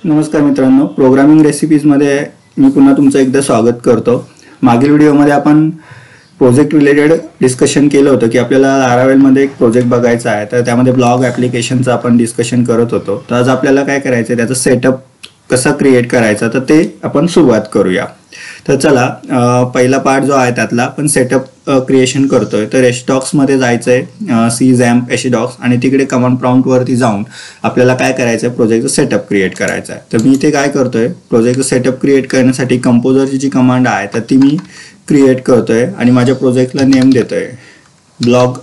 नमस्कार मित्रांनो, प्रोग्रामिंग रेसिपीजमध्ये मी पुन्हा तुमचं एकदा स्वागत करतो। मागील व्हिडिओमध्ये आपण प्रोजेक्ट रिलेटेड डिस्कशन केलं होतं की आपल्याला लारावेलमध्ये एक प्रोजेक्ट बघायचा आहे, तर त्यामध्ये ब्लॉग ॲप्लिकेशनचं आपण डिस्कशन करत होतो। तर आज आपल्याला काय करायचं आहे, त्याचा सेटअप कसा क्रिएट करायचा तर ते आपण सुरुवात करूया। तर चला, पहिला पार्ट जो आहे त्यातला आपण सेटअप क्रिएशन करतोय। तर एशडॉक्स मध्ये जायचंय, सी झॅम्प एशडॉक्स, आणि तिकडे कमांड प्रॉम्प्ट वरती जाऊन आपल्याला काय करायचंय, प्रोजेक्टचं सेटअप क्रिएट करायचं आहे। तर मी इथे काय करतोय, प्रोजेक्टचं सेटअप क्रिएट करण्यासाठी कंपोजरची जी कमांड आहे तर ती मी क्रिएट करतोय आणि माझ्या प्रोजेक्टला नेम देतोय ब्लॉग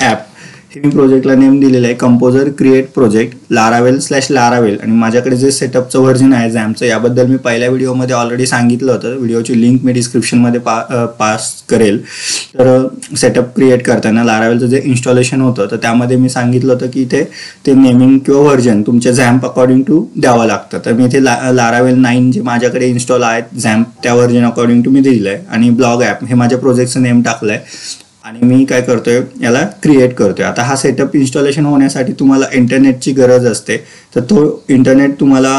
ॲप। हे मी प्रोजेक्टला नेम दिलेलं आहे कंपोजर क्रिएट प्रोजेक्ट लारावेल आणि माझ्याकडे जे सेटअपचं व्हर्जन आहे झॅम्पचं, याबद्दल मी पहिल्या व्हिडिओमध्ये ऑलरेडी सांगितलं होतं। व्हिडिओची लिंक मी डिस्क्रिप्शनमध्ये पास करेल। तर सेटअप क्रिएट करताना लारावेलचं जे इन्स्टॉलेशन होतं तर त्यामध्ये मी सांगितलं होतं की ते नेमिंग किंवा व्हर्जन तुमच्या झॅम्प अकॉर्डिंग टू द्यावं लागतं। तर मी इथे लारावेल 9 जे माझ्याकडे इन्स्टॉल आहेत झॅम्प त्या व्हर्जन अकॉर्डिंग टू मी दिलेलं आहे, आणि ब्लॉग ॲप हे माझ्या प्रोजेक्टचं नेम टाकलं आहे आणि मी काय करतोय, याला क्रिएट करतोय। आता हा सेटअप इन्स्टॉलेशन होण्यासाठी तुम्हाला इंटरनेटची गरज असते, तर तो इंटरनेट तुम्हाला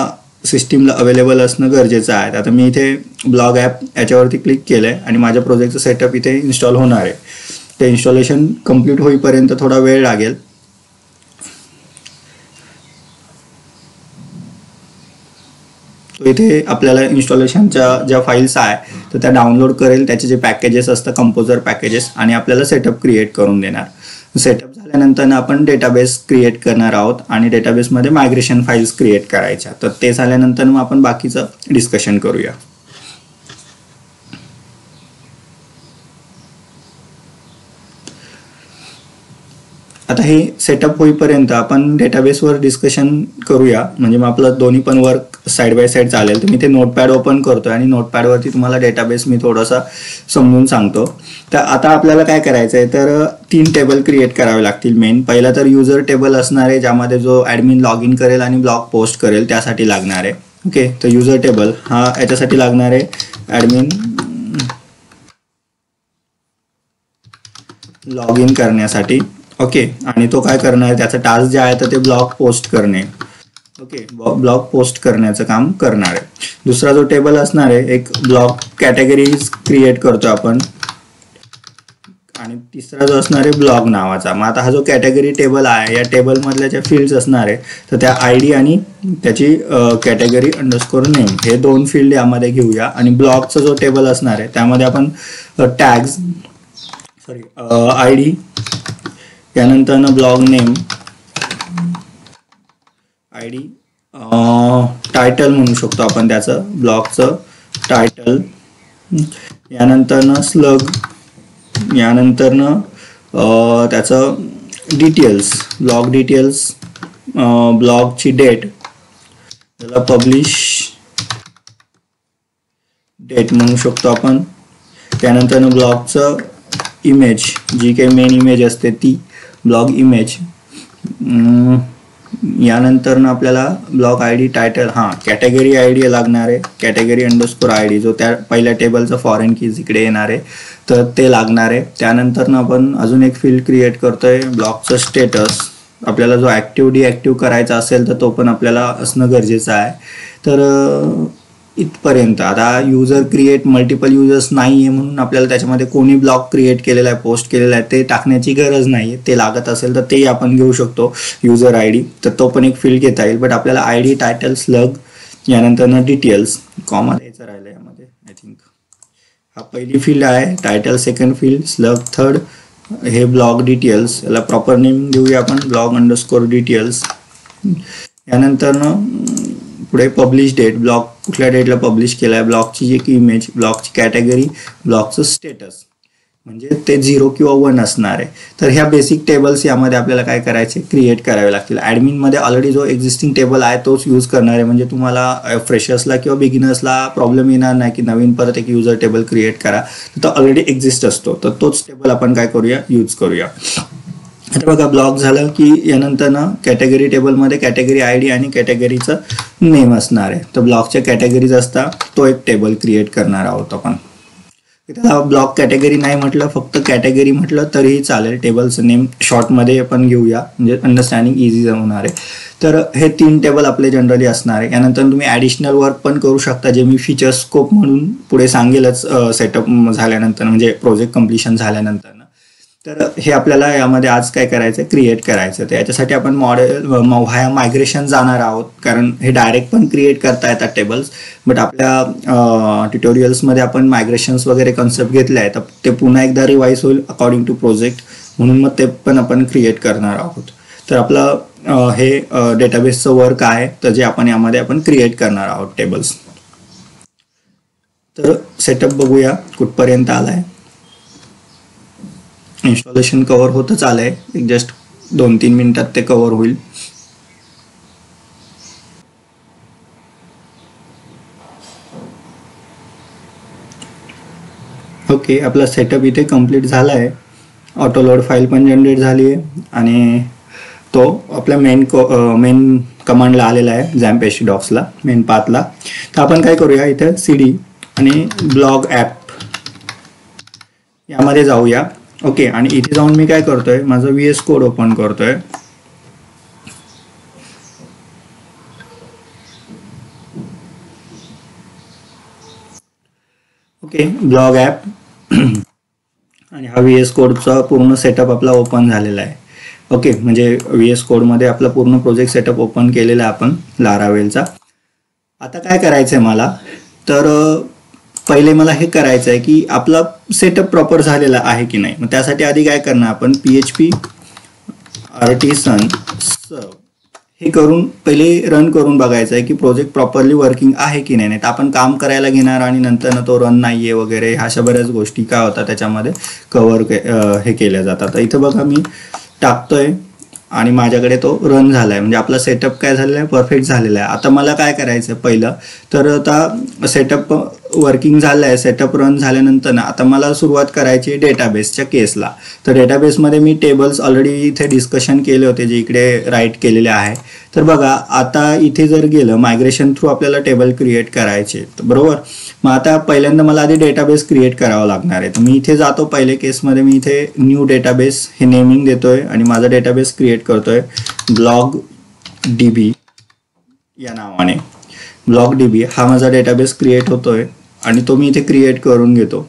सिस्टीमला अवेलेबल असणं गरजेचं आहे। आता मी इथे ब्लॉग ॲप याच्यावरती क्लिक केलंय आणि माझ्या प्रोजेक्टचं सेटअप इथे इन्स्टॉल होणार आहे। ते इन्स्टॉलेशन कंप्लीट होईपर्यंत थोडा वेळ लागेल। तो इथे आपल्याला इन्स्टॉलेशनच्या ज्या फाईल्स आहे तर त्या डाउनलोड करेल, त्याचे जे पॅकेजेस असतात कंपोजर पॅकेजेस, आणि आपल्याला सेटअप क्रिएट करून देणार। सेटअप झाल्यानंतर आपण डेटाबेस क्रिएट करणार आहोत आणि डेटाबेसमध्ये मायग्रेशन फाईल्स क्रिएट करायच्या। तर ते झाल्यानंतर मग आपण बाकीचं डिस्कशन करूया। आता हे सेटअप होईपर्यंत आपण डेटाबेसवर डिस्कशन करूया, म्हणजे मग आपलं दोन्ही पण वर्क साईड बाय साईड चालेल। तर मी ते नोटपॅड ओपन करतोय आणि नोटपॅडवरती तुम्हाला डेटाबेस मी थोडासा समजून सांगतो। तर आता आपल्याला काय करायचं आहे, तर 3 टेबल क्रिएट करावे लागतील मेन। पहिला तर युजर टेबल असणार आहे, ज्यामध्ये जो ॲडमिन लॉग इन करेल आणि ब्लॉग पोस्ट करेल त्यासाठी लागणार आहे। ओके, तर युजर टेबल हा याच्यासाठी लागणार आहे, ॲडमिन लॉग इन करण्यासाठी। ओके, आणि तो काय करणार आहे, त्याचा टास्क जे आहे तर ते ब्लॉग पोस्ट करणे। ओके, ब्लॉग पोस्ट करण्याचं काम करणार आहे। दुसरा जो टेबल असणार आहे, एक ब्लॉग कॅटेगरीज क्रिएट करतो आपण, आणि तिसरा जो असणार आहे ब्लॉग नावाचा। मग आता हा जो कॅटेगरी टेबल आहे, या टेबल मधल्या ज्या फील्ड्स असणार आहे तर त्या आयडी आणि त्याची कॅटेगरी अंडरस्कोर नेम हे 2 फील्ड यामध्ये घेऊया। आणि ब्लॉगचा जो टेबल असणार आहे त्यामध्ये आपण टॅग्स आयडी, त्यानंतर ब्लॉग नेम आयडी, टायटल म्हणू शकतो आपण त्याचं, ब्लॉगचं टायटल, यानंतर स्लग, यानंतर त्याचं डिटेल्स, ब्लॉग डिटेल्स, ब्लॉगची डेट, त्याला पब्लिश डेट म्हणू शकतो आपण, त्यानंतर ब्लॉगचं इमेज, जी काही मेन इमेज असते ती ब्लॉग इमेज, यानंतर आपल्याला blog ID title, category ID लागणार आहे, कॅटेगरी अंडरस्कोर आयडी जो त्या पहिल्या टेबलचं फॉरेन कीज इकडे येणार आहे तर ते लागणार आहे। त्यानंतर आपण अजून एक फील्ड क्रिएट करतोय, ब्लॉगचं स्टेटस। आपल्याला जो ॲक्टिव्ह डिॲक्टिव्ह करायचा असेल तर तो पण आपल्याला असणं गरजेचं आहे। तर इथपर्यंत आता युजर क्रिएट मल्टिपल युजर्स नाही आहे म्हणून आपल्याला त्याच्यामध्ये कोणी ब्लॉग क्रिएट केलेला आहे, पोस्ट केलेला आहे ते टाकण्याची गरज नाही आहे। ते लागत असेल तर ते आपण घेऊ शकतो, युजर आय डी, तर तो पण एक फील्ड घेता येईल। बट आपल्याला आय डी, टायटल, स्लग, यानंतर डिटेल्स, कॉमा द्यायचं राहिलं यामध्ये आय थिंक। हा पहिली फील्ड आहे, title second field, slug third, हे ब्लॉग डिटेल्स, याला प्रॉपर नेम देऊया आपण ब्लॉग अंडरस्कोर डिटेल्स। यानंतर पुढे पब्लिश डेट, ब्लॉग कुठल्या डेटला पब्लिश केला आहे, ब्लॉगची एक इमेज, ब्लॉगची कॅटेगरी, ब्लॉगचं स्टेटस, म्हणजे ते 0 किंवा 1 असणार आहे। तर ह्या बेसिक टेबल्स यामध्ये आपल्याला काय करायचे, क्रिएट करावे लागतील। ॲडमिनमध्ये ऑलरेडी जो एक्झिस्टिंग टेबल आहे तोच यूज करणार आहे, म्हणजे तुम्हाला फ्रेशर्सला किंवा बिगिनर्सला प्रॉब्लेम येणार नाही की नवीन परत एक युजर टेबल क्रिएट करा, तर तो ऑलरेडी एक्झिस्ट असतो, तर तोच टेबल आपण काय करूया, यूज करूया। आता बघा, ब्लॉग झालं की यानंतर कॅटेगरी टेबलमध्ये कॅटेगरी आयडी आणि कॅटेगरीचं नेम असणार आहे। तर ब्लॉगच्या कॅटेगरीज असतात, तो एक टेबल क्रिएट करणार आहोत आपण। त्याला ब्लॉक कॅटेगरी नाही म्हटलं, फक्त कॅटेगरी म्हटलं तरीही चालेल. टेबलचं नेम शॉर्टमध्ये आपण घेऊया, म्हणजे अंडरस्टँडिंग इझी होणार आहे. तर हे 3 टेबल आपले जनरली असणार आहे. यानंतर तुम्ही ॲडिशनल वर्क पण करू शकता, जे मी फीचर स्कोप म्हणून पुढे सांगेलच सेटअप झाल्यानंतर, म्हणजे प्रोजेक्ट कम्प्लिशन झाल्यानंतर. तर हे आपल्याला यामध्ये आज काय करायचं, क्रिएट करायचं. तर याच्यासाठी आपण मॉडेल व्हाया मायग्रेशन जाणार आहोत, कारण हे डायरेक्ट पण क्रिएट करता येतात टेबल्स. बट आपल्या ट्युटोरियल्समध्ये आपण मायग्रेशन्स वगैरे कन्सेप्ट घेतले आहे, तर ते पुन्हा एकदा रिवाईज होईल अकॉर्डिंग टू प्रोजेक्ट, म्हणून मग ते पण आपण क्रिएट करणार आहोत. तर आपलं हे डेटाबेसचं वर्क आहे, तर जे यामध्ये आपण क्रिएट करणार आहोत टेबल्स. तर सेटअप बघूया कुठपर्यंत आला आहे. इन्स्टॉलेशन कव्हर होतच आलंय, एक जस्ट 2-3 मिनिटात ते कव्हर होईल. ओके, आपला सेटअप इथे कंप्लीट झाला आहे. ऑटो लोड फाईल पण जनरेट झाली आहे आणि तो आपल्या मेन कमांडला आलेला आहे, झॅम्प डॉक्सला, मेन पाथला. तर आपण काय करूया, इथे CD आणि ब्लॉग ॲप यामध्ये जाऊया. ओके, आणि इथे जाऊन मी काय करतोय, माझं VS कोड ओपन करतोय. ओके, ब्लॉग ॲप आणि हा VS कोडचा पूर्ण सेटअप आपला ओपन झालेला आहे. ओके, म्हणजे VS कोडमध्ये आपला पूर्ण प्रोजेक्ट सेटअप ओपन केलेला आहे आपण लारावेलचा. आता काय करायचं आहे मला, तर पहिले मला हे करायचं आहे की आपला सेटअप प्रॉपर झालेला आहे की नाही. मग त्यासाठी आधी काय करणार आपण, PHP artisan हे करून पहिले रन करून बघायचं आहे की प्रोजेक्ट प्रॉपरली वर्किंग आहे की नाही. तर आपण काम करायला घेणार आणि नंतर तो रन नाही आहे वगैरे, अशा बऱ्याच गोष्टी काय होतात त्याच्यामध्ये कव्हर हे केल्या जातात. तर इथं बघा मी टाकतोय आणि माझ्याकडे तो रन झाला आहे, म्हणजे आपला सेटअप काय झालेला आहे, परफेक्ट झालेला आहे. आता मला काय करायचं आहे पहिलं, तर आता सेटअप वर्किंग झालं आहे, सेटअप रन झाल्यानंतर ना आता मला सुरुवात करायची आहे डेटाबेसच्या केसला. तर डेटाबेसमध्ये मी टेबल्स ऑलरेडी इथे डिस्कशन केले होते, जे इकडे राईट केलेले आहे. तर बघा आता इथे जर गेलं, मायग्रेशन थ्रू आपल्याला टेबल क्रिएट करायचे, बरोबर. मग आता पहिल्यांदा मला आधी डेटाबेस क्रिएट करावं लागणार आहे. तर मी इथे जातो, पहिले केसमध्ये मी इथे न्यू डेटाबेस हे नेमिंग देतोय आणि माझा डेटाबेस क्रिएट करतोय ब्लॉग DB या नावाने. ब्लॉग DB हा माझा डेटाबेस क्रिएट होतोय आणि तो मी इथे क्रिएट करून घेतो.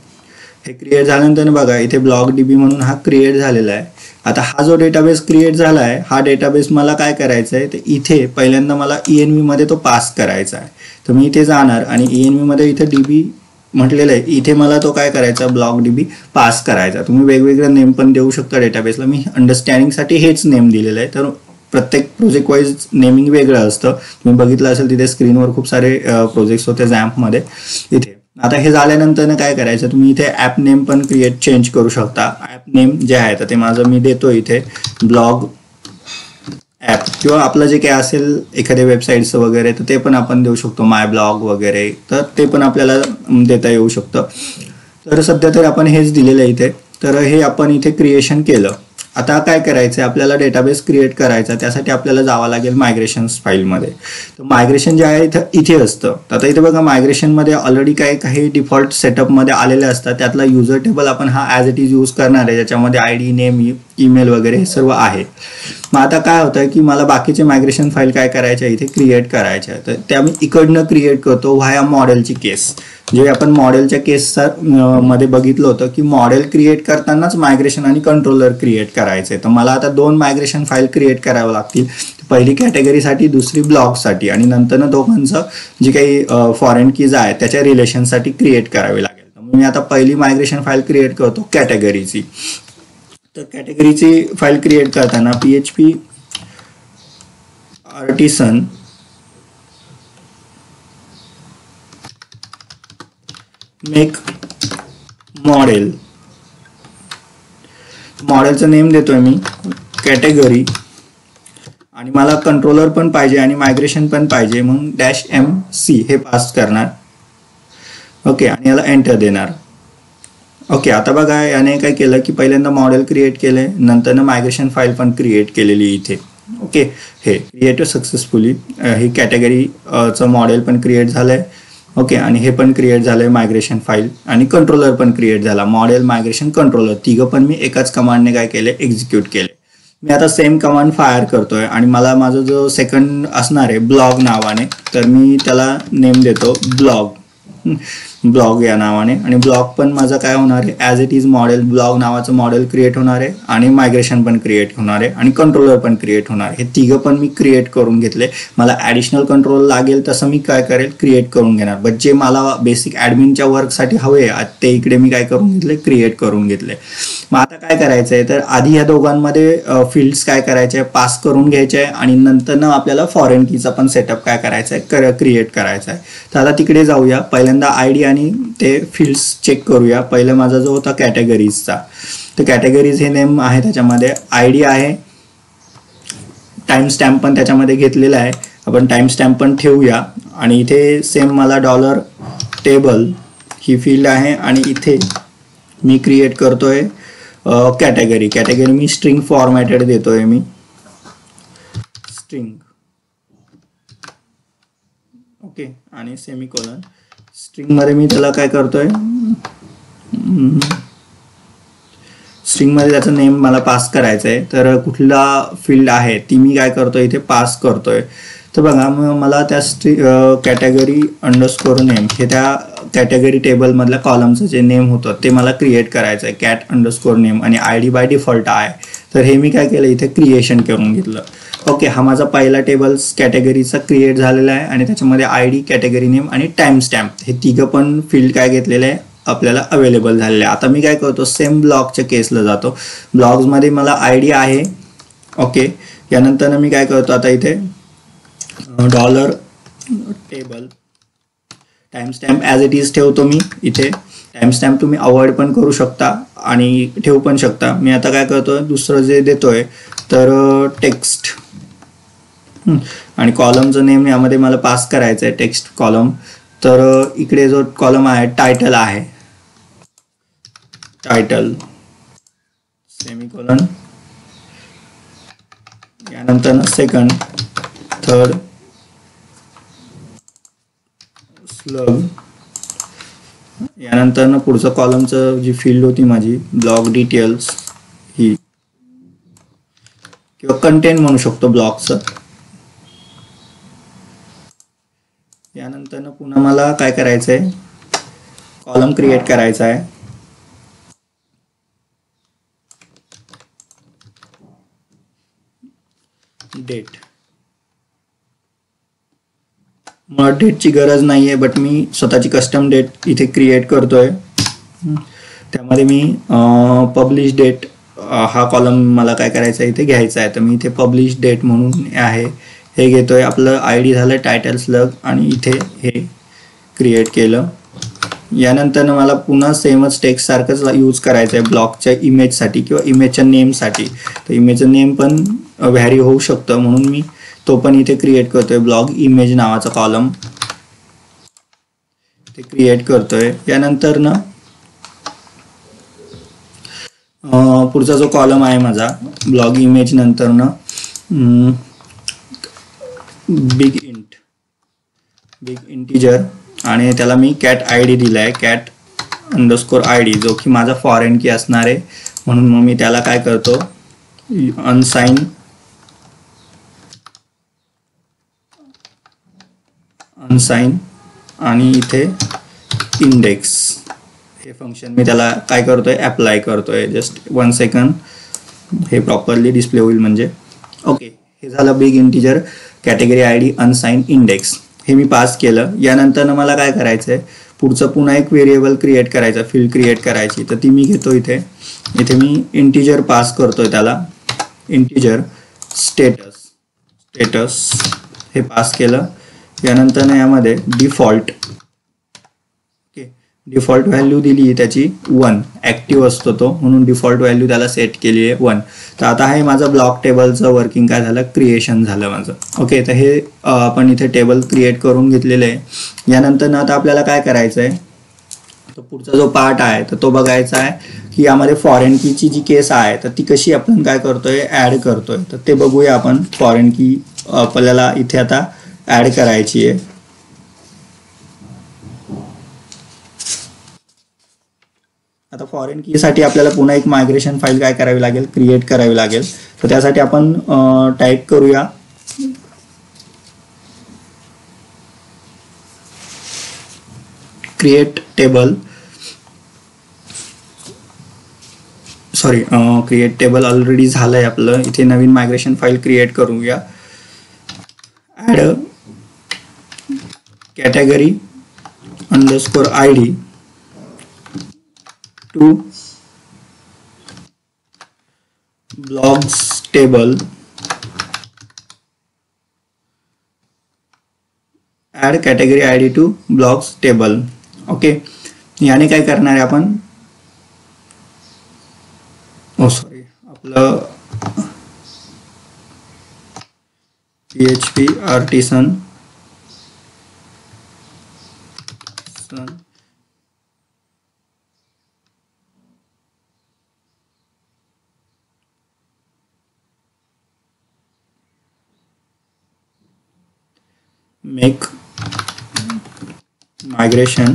हे क्रिएट झाल्यानंतर बघा इथे ब्लॉग DB म्हणून हा क्रिएट झालेला आहे. आता हा जो डेटाबेस क्रिएट झाला आहे, हा डेटाबेस मला काय करायचा आहे, तर इथे पहिल्यांदा मला ENV मध्ये तो पास करायचा आहे. तर मी इथे जाणार आणि ENV मध्ये इथे DB म्हटलेलं आहे, इथे मला तो काय करायचा, ब्लॉग DB पास करायचा. तुम्ही वेगवेगळा नेम पण देऊ शकता डेटाबेसला, मी अंडरस्टँडिंगसाठी हेच नेम दिलेलं आहे. तर प्रत्येक प्रोजेक्ट वाईज नेमिंग वेगळं असतं. तुम्ही बघितलं असेल तिथे स्क्रीनवर खूप सारे प्रोजेक्ट्स होते झॅम्पमध्ये इथे. आता हे झाल्यानंतर काय करायचं, तुम्ही इथे ॲप नेम पण चेंज करू शकता. ॲप नेम जे आहे तर ते माझं मी देतो इथे ब्लॉग ॲप, किंवा आपलं जे काही असेल एखाद्या वेबसाईटचं वगैरे, तर ते पण आपण देऊ शकतो, माय ब्लॉग वगैरे, तर ते पण आपल्याला देता येऊ शकतं. तर सध्या तर आपण हेच दिलेलं आहे इथे. तर हे आपण इथे क्रिएशन केलं. आता काय करायचं, आपल्याला डेटाबेस क्रिएट करायचा, त्यासाठी आपल्याला जावं लागेल मायग्रेशन्स फाईलमध्ये. तर मायग्रेशन जे आहे इथे असतं. आता इथे बघा मायग्रेशनमध्ये ऑलरेडी काही डिफॉल्ट सेटअपमध्ये आलेले असतात. त्यातला युजर टेबल आपण हा ॲज इट इज यूज करणार आहे, ज्याच्यामध्ये ID, नेम, ईमेल वगैरे हे सर्व आहे. मग आता काय होतं की मला बाकीचे मायग्रेशन फाईल काय करायच्या इथे क्रिएट करायच्या, तर त्या मी इकडनं क्रिएट करतो व्हाया मॉडेलची केस. जे आपण मॉडेलच्या केसचा मध्ये बघितलं होतं की मॉडेल क्रिएट करतानाच मायग्रेशन आणि कंट्रोलर क्रिएट करायचे. तर मला आता 2 मायग्रेशन फाईल क्रिएट करावं लागतील, पहिली कॅटेगरीसाठी, दुसरी ब्लॉगसाठी, आणि नंतर दोघांचं जे काही फॉरेन कीज आहे त्याच्या रिलेशनसाठी क्रिएट करावी लागेल. तर मी आता पहिली मायग्रेशन फाईल क्रिएट करतो कॅटेगरीची. तर कॅटेगरीची फाईल क्रिएट करताना PHP artisan मेक मॉडेल, मॉडेलचं नेम देतोय मी कॅटेगरी, आणि मला कंट्रोलर पण पाहिजे आणि मायग्रेशन पण पाहिजे, म्हणून -MC हे पास करणार. ओके, आणि याला एंटर देणार. ओके, आता बघा याने काय केलं की पहिल्यांदा मॉडेल क्रिएट केले, नंतर मायग्रेशन फाईल पण क्रिएट केलेली इथे. ओके, हे क्रिएट सक्सेसफुली, ही कॅटेगरीचं मॉडेल पण क्रिएट झालंय. ओके, आणि हे पण क्रिएट झालंय मायग्रेशन फाईल, आणि कंट्रोलर पण क्रिएट झाला, मॉडेल मायग्रेशन कंट्रोलर, तिघं पण मी एकाच कमांडने काय केले, एक्झिक्यूट केले. मी आता सेम कमांड फायर करतोय आणि मला माझा जो सेकंड असणार आहे ब्लॉग नावाने, तर मी त्याला नेम देतो ब्लॉग या नावाने, आणि ब्लॉग पण माझा काय होणार आहे, as it is model, blog नावाचं मॉडेल क्रिएट होणार आहे, आणि मायग्रेशन पण क्रिएट होणार आहे, आणि कंट्रोलर पण क्रिएट होणार आहे. हे तिघं पण मी क्रिएट करून घेतले. मला ॲडिशनल कंट्रोल लागेल तसं मी काय करेल, क्रिएट करून घेणार. बट जे मला बेसिक ॲडमिनच्या वर्कसाठी हवे ते इकडे मी काय करून घेतले, क्रिएट करून घेतले. मग आता काय करायचं आहे, तर आधी ह्या दोघांमध्ये फील्ड्स काय करायचे आहे, पास करून घ्यायचे आहे, आणि नंतर आपल्याला फॉरेन कीचा पण सेटअप काय करायचा आहे, क्रिएट करायचा आहे. तर आता तिकडे जाऊया. पहिल्यांदा आयडी आणि ते फील्ड्स चेक करूया. पहिलं माझा जो होता कॅटेगरीजचा, तर कॅटेगरीज हे नेम आहे, त्याच्यामध्ये आयडी आहे, टाइम स्टॅम्प पण त्याच्यामध्ये घेतलेला आहे, आपण टाइम स्टॅम्प पण ठेवूया. आणि इथे सेम मला $टेबल ही फील्ड आहे, आणि इथे मी क्रिएट करतोय कॅटेगरी मी स्ट्रिंग फॉर्मॅटेड देतोय, मी स्ट्रिंग, ओके, आणि सेमीकोलन. स्ट्रिंग मध्ये मी त्याला काय करतोय, स्ट्रिंग मध्ये त्याचं नेम मला पास करायचं आहे, तर कुठला फील्ड आहे ती मी काय करतोय, इथे पास करतोय. तर बघा, मला त्या कॅटेगरी अंडरस्कोर नेम हे त्या कॅटेगरी टेबल मधल्या कॉलमचं जे नेम होतं ते मला क्रिएट करायचं आहे, कॅट अंडरस्कोर नेम, आणि आय डी बाय डिफॉल्ट आहे. तर हे मी काय केलं, इथे क्रिएशन करून घेतलं. ओके, हा माझा पहिला टेबल्स कॅटेगरीचा क्रिएट झालेला आहे, आणि त्याच्यामध्ये आय डी, कॅटेगरी नेम आणि टाइम स्टॅम्प हे तिघं पण फील्ड काय घेतलेले आहे, आपल्याला अवेलेबल झालेले आहे. आता मी काय करतो, सेम ब्लॉगच्या केसला जातो. ब्लॉग्समध्ये मला आय डी आहे, ओके. यानंतर मी काय करतो, आता इथे $table time stamp as it is ठेवतो मी. इथे टाइम स्टॅम्प तुम्ही अवॉइड पण करू शकता आणि ठेवू पण शकता. मी आता काय करतो, दुसरं जे देतोय तर टेक्स्ट, आणि कॉलमचं नेम यामध्ये मला पास करायचं आहे, टेक्स्ट कॉलम. तर इकडे जो कॉलम आहे टायटल आहे, टायटल सेमीकोलन, यानंतर सेकंड, थर्ड, स्लग, यानंतर पुढचं कॉलमचं जी फील्ड होती माझी ब्लॉग डिटेल्स ही, किंवा कंटेंट म्हणू शकतो ब्लॉगचं. यानंतर पुन्हा मला काय करायचंय, कॉलम क्रिएट करायचा आहे, डेट. मला डेटची गरज नाही आहे, बट मी स्वतःची कस्टम डेट इथे क्रिएट करतोय. त्यामध्ये मी पब्लिश डेट हा कॉलम मला काय करायचा आहे, इथे घ्यायचा आहे. तर मी इथे पब्लिश डेट म्हणून आहे हे घेतोय. आपलं आय डी झालं टायटल स्लग, आणि इथे हे क्रिएट केलं. यानंतर मला पुन्हा सेमच टेक्स्ट सारखंच यूज करायचं आहे ब्लॉगच्या इमेजसाठी किंवा इमेजच्या नेमसाठी. तर इमेजचं नेम पण व्हॅरी होऊ शकतं, म्हणून मी तो पण इथे क्रिएट करतोय, ब्लॉग इमेज नावाचा कॉलम ते क्रिएट करतोय. यानंतर पुढचा जो कॉलम आहे माझा ब्लॉग इमेज नंतर बिग इंटिजर, आणि त्याला मी कॅट आय डी दिलाय, कॅट अंडरस्कोर आय डी, जो की माझा फॉरेन की असणार आहे. म्हणून मग मी त्याला काय करतो, अनसाइन आणि इथे इंडेक्स हे फंक्शन मी त्याला काय करतोय, अप्लाय करतोय. जस्ट 1 सेकंड, हे प्रॉपरली डिस्प्ले होईल म्हणजे. ओके, हे झालं big integer, category I D, अनसाइन, index हे मी पास केलं. यानंतर मला काय करायचंय, पुढचं पुन्हा एक व्हेरिएबल क्रिएट करायचं, फील्ड क्रिएट करायची. तर ती मी घेतो इथे मी इंटिजर पास करतोय, त्याला इंटिजर स्टेटस हे पास केलं. यानंतर यामध्ये डिफॉल्ट व्हॅल्यू दिली त्याची 1, ऍक्टिव्ह असतो तो, म्हणून डिफॉल्ट व्हॅल्यू त्याला सेट केली आहे 1. तर आता हे माझं ब्लॉक टेबलचं वर्किंग काय झालं, क्रिएशन झालं माझं. ओके, तर हे आपण इथे टेबल क्रिएट करून घेतलेलं आहे. यानंतर आता आपल्याला काय करायचं आहे, तो पुढचा जो पार्ट आहे तर तो बघायचा आहे की यामध्ये फॉरेन कीची जी केस आहे तर ती कशी आपण काय करतोय, ऍड करतोय. तर ते बघूया आपण. फॉरेन की आपल्याला इथे आता ऍड करायची आहे. आता फॉरेन कीसाठी आपल्याला पुन्हा एक मायग्रेशन फाईल काय करावी लागेल, क्रिएट करावी लागेल. तर त्यासाठी आपण टाईप करूया create table, sorry create table already झालंय आपलं. इथे नवीन मायग्रेशन फाईल क्रिएट करूया. Add category underscore ID to blogs table. Add category ID to blogs table. Okay, याने काय करणार आहे आपण, सॉरी आपलं PHP artisan make migration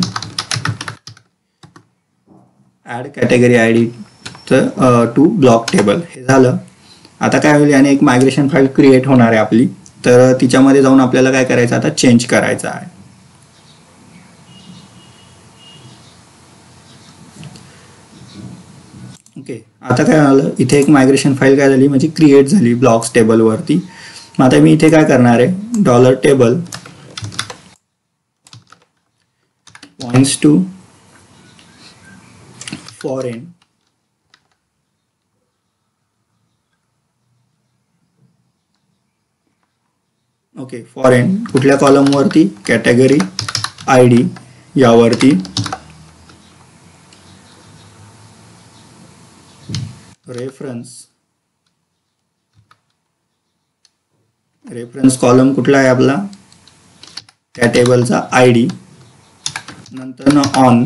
add category ID to block table. हे झालं. आता काय होईल, याने एक मायग्रेशन फाईल क्रिएट होणार आहे आपली. तर तिच्यामध्ये जाऊन आपल्याला काय करायचं, आता चेंज करायचं आहे. ओके, आता काय झालं, इथे एक मायग्रेशन फाईल काय झाली, म्हणजे क्रिएट झाली ब्लॉक्स टेबलवरती. मग आता मी इथे काय करणार आहे, $table points to foreign okay, foreign कुठल्या कॉलमवरती, कॅटेगरी ID यावरती रेफरन्स कॉलम कुठला आहे आपला, त्या टेबलचा ID. नंतर ऑन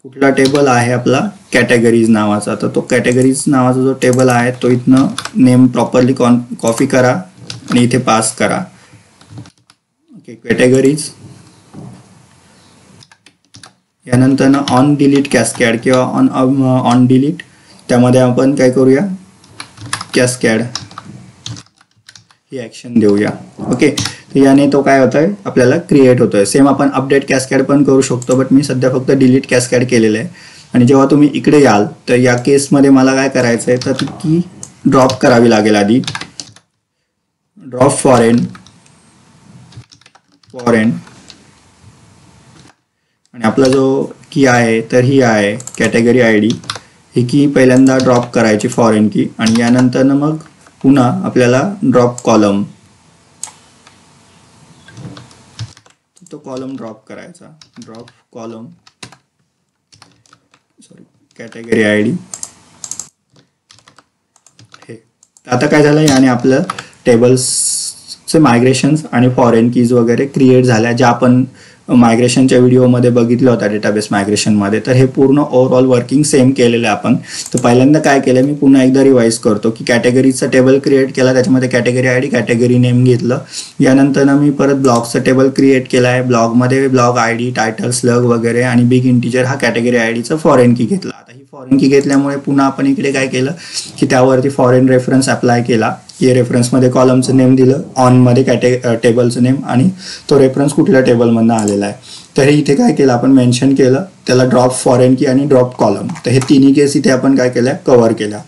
कुठला टेबल आहे आपला, कॅटेगरीज नावाचा. तर तो कॅटेगरीज नावाचा जो टेबल आहे तो इथनं नेम प्रॉपरली कॉपी करा आणि इथे पास करा. Okay, categories. यानंतर ऑन डिलीट कॅस्कॅड किंवा ऑन डिलीट, त्यामध्ये आपण काय करूया, कॅस्कॅड ही ॲक्शन देऊया. ओके, तर याने तो काय होतोय, आपल्याला क्रिएट होतोय. सेम आपण अपडेट कॅस्कॅड पण करू शकतो, बट मी सध्या फक्त डिलीट कॅस्कॅड केलेलं आहे. आणि जेव्हा तुम्ही इकडे याल तर या केसमध्ये मला काय करायचं आहे, तर ती की ड्रॉप करावी लागेल आधी. ड्रॉप फॉरेन आणि आपला जो की आहे तर ही आहे कॅटेगरी ID. ही की पहिल्यांदा ड्रॉप करायची फॉरेन की, आणि यानंतर मग पुन्हा आपल्याला ड्रॉप कॉलम, तो कॉलम ड्रॉप करायचा. Drop column sorry category ID. हे आता काय झालं, याने आपलं टेबल्सचे मायग्रेशन्स आणि फॉरेन कीज वगैरे क्रिएट झाल्या, ज्या आपण मायग्रेशनच्या व्हिडिओमध्ये बघितलं होता डेटाबेस मायग्रेशनमध्ये. तर हे पूर्ण ओव्हरऑल वर्किंग सेम केलेलं आहे आपण. तर पहिल्यांदा काय केलं, मी पुन्हा एकदा रिवाइज करतो की कॅटेगरीचा टेबल क्रिएट केला, त्याच्यामध्ये कॅटेगरी ID कॅटेगरी नेम घेतलं. यानंतर मी परत ब्लॉगचा टेबल क्रिएट केला आहे. ब्लॉगमध्ये ब्लॉग ID टायटल स्लग वगैरे आणि बिग इंटिजर हा कॅटेगरी IDचा फॉरेन की घेतला. आता ही फॉरेन की घेतल्यामुळे पुन्हा आपण इकडे काय केलं की त्यावरती फॉरेन रेफरन्स अप्लाय केला. की रेफरन्समध्ये कॉलमचं नेम दिलं, ऑनमध्ये टेबलचं नेम, आणि तो रेफरन्स कुठल्या टेबलमधनं आलेला आहे. तर हे इथे काय केलं आपण मेन्शन केलं, त्याला ड्रॉप फॉरेन की आणि ड्रॉप कॉलम. तर हे तिन्ही केस इथे आपण काय केल्या, कव्हर केल्या.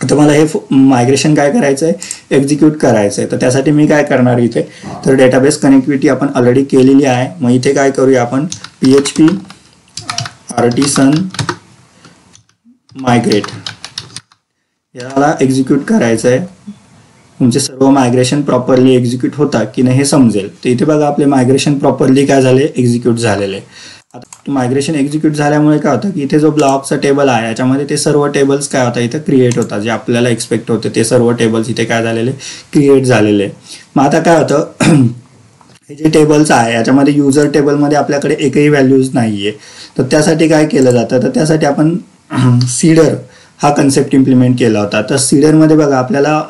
आता मला हे मायग्रेशन काय करायचं आहे, एक्झिक्यूट करायचं आहे. तर त्यासाठी मी काय करणार इथे, तर डेटाबेस कनेक्टिव्हिटी आपण ऑलरेडी केलेली आहे. मग इथे काय करूया आपण, PHP आर्टिसन मायग्रेट याला एक्झिक्यूट करायचं आहे. तुमचे सर्व मायग्रेशन प्रॉपरली एक्झिक्यूट होता की नाही हे समजेल. तर इथे बघा आपले मायग्रेशन प्रॉपरली काय झाले, एक्झिक्यूट झालेले. आता मायग्रेशन एक्झिक्यूट झाल्यामुळे काय होतं की इथे जो ब्लॉकचा टेबल आहे याच्यामध्ये ते सर्व टेबल्स काय होता इथे क्रिएट होता, जे आपल्याला एक्सपेक्ट होते ते सर्व टेबल्स इथे काय झालेले, क्रिएट झालेले. मग आता काय होतं, हे जे टेबल्स आहे याच्यामध्ये युजर टेबलमध्ये आपल्याकडे एकही व्हॅल्यूज नाही आहे. तर त्यासाठी काय केलं जातं, तर त्यासाठी आपण सीडर हा कन्सेप्ट इम्प्लिमेंट केला होता. तर सीडरमध्ये बघा आपल्याला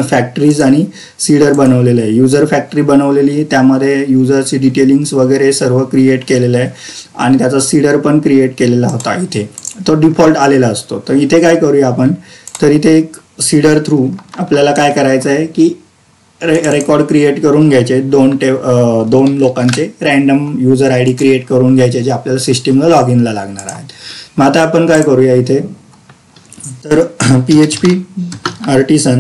फॅक्टरीज आणि सीडर बनवलेलं आहे. युजर फॅक्टरी बनवलेली, त्यामध्ये युजरची डिटेलिंग्स वगैरे सर्व क्रिएट केलेलं आहे आणि त्याचा सीडर पण क्रिएट केलेला होता इथे. तो डिफॉल्ट आलेला असतो. तर इथे काय करूया आपण, तर इथे एक सीडर थ्रू आपल्याला काय करायचं आहे की रेकॉर्ड क्रिएट करून घ्यायचे, दोन लोकांचे random user I D create करून घ्यायचे जे आपल्याला सिस्टीमला लॉग इनला लागणार आहेत. मग आता आपण काय करूया इथे, तर PHP आर्टिसन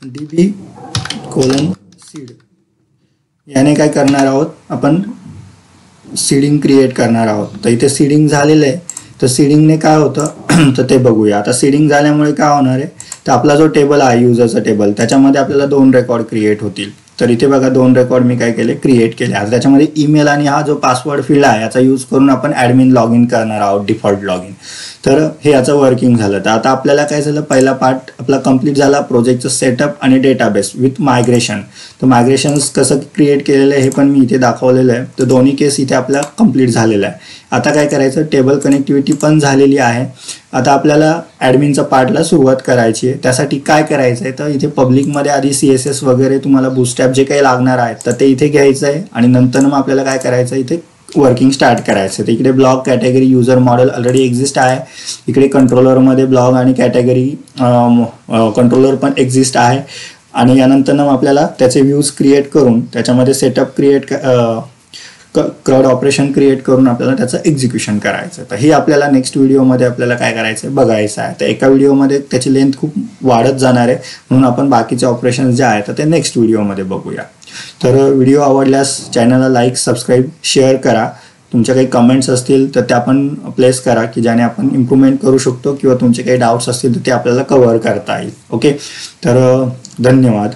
db:seed याने काय करणार आहोत, आपण सीडिंग क्रिएट करणार आहोत. तर इथे सीडिंग झालेलं आहे. तर सीडिंगने काय होतं तर ते बघूया. आता सीडिंग झाल्यामुळे काय होणार आहे, तर आपला जो टेबल आहे युजरचा टेबल, त्याच्यामध्ये आपल्याला 2 रेकॉर्ड क्रिएट होतील. तर इथे बघा 2 रेकॉर्ड मी काय केले, क्रिएट केले. आता त्याच्यामध्ये ईमेल आणि हा जो पासवर्ड फील्ड आहे याचा यूज करून आपण ॲडमिन लॉग इन करणार आहोत, डिफॉल्ट लॉग इन. तर हे याचं वर्किंग झालं. तर आता आपल्याला काय झालं, पहिला पार्ट आपला कंप्लीट झाला, प्रोजेक्टचं सेटअप आणि डेटाबेस विथ मायग्रेशन. तर मायग्रेशन कसं क्रिएट केलेलं आहे हे पण मी इथे दाखवलेलं आहे. तर दोन्ही केस इथे आपल्या कंप्लीट झालेला आहे. आता काय करायचं, टेबल कनेक्टिव्हिटी पण झालेली आहे. आता आपल्याला ॲडमिनचा पार्टला सुरुवात करायची आहे. त्यासाठी काय करायचं आहे, तर इथे पब्लिकमध्ये आधी CSS वगैरे तुम्हाला बूटस्ट्रॅप जे काही लागणार आहेत तर ते इथे घ्यायचं आहे आणि नंतर मग आपल्याला काय करायचं आहे, इथे वर्किंग स्टार्ट करायचं. तर इकडे blog category user model already exist आहे. इकडे कंट्रोलरमध्ये ब्लॉग आणि कॅटेगरी कंट्रोलर पण एक्झिस्ट आहे. आणि यानंतर मग आपल्याला त्याचे व्ह्यूज क्रिएट करून त्याच्यामध्ये setup create CRUD operation create करून आपल्याला त्याचं एक्झिक्युशन करायचं. तर हे आपल्याला नेक्स्ट व्हिडिओमध्ये आपल्याला काय करायचं आहे, बघायचं आहे. तर एका व्हिडिओमध्ये त्याची लेंथ खूप वाढत जाणार आहे, म्हणून आपण बाकीचे ऑपरेशन्स जे आहेत तर ते नेक्स्ट व्हिडिओमध्ये बघूया. तर व्हिडिओ आवडल्यास चॅनलला लाईक, सबस्क्राईब, शेअर करा. तुमच्या काही कमेंट्स असतील तर त्या पण प्लेस करा की ज्याने आपण इम्प्रूव्हमेंट करू शकतो, किंवा तुमचे काही डाऊट्स असतील तर ते आपल्याला कव्हर करता येईल. ओके, तर धन्यवाद.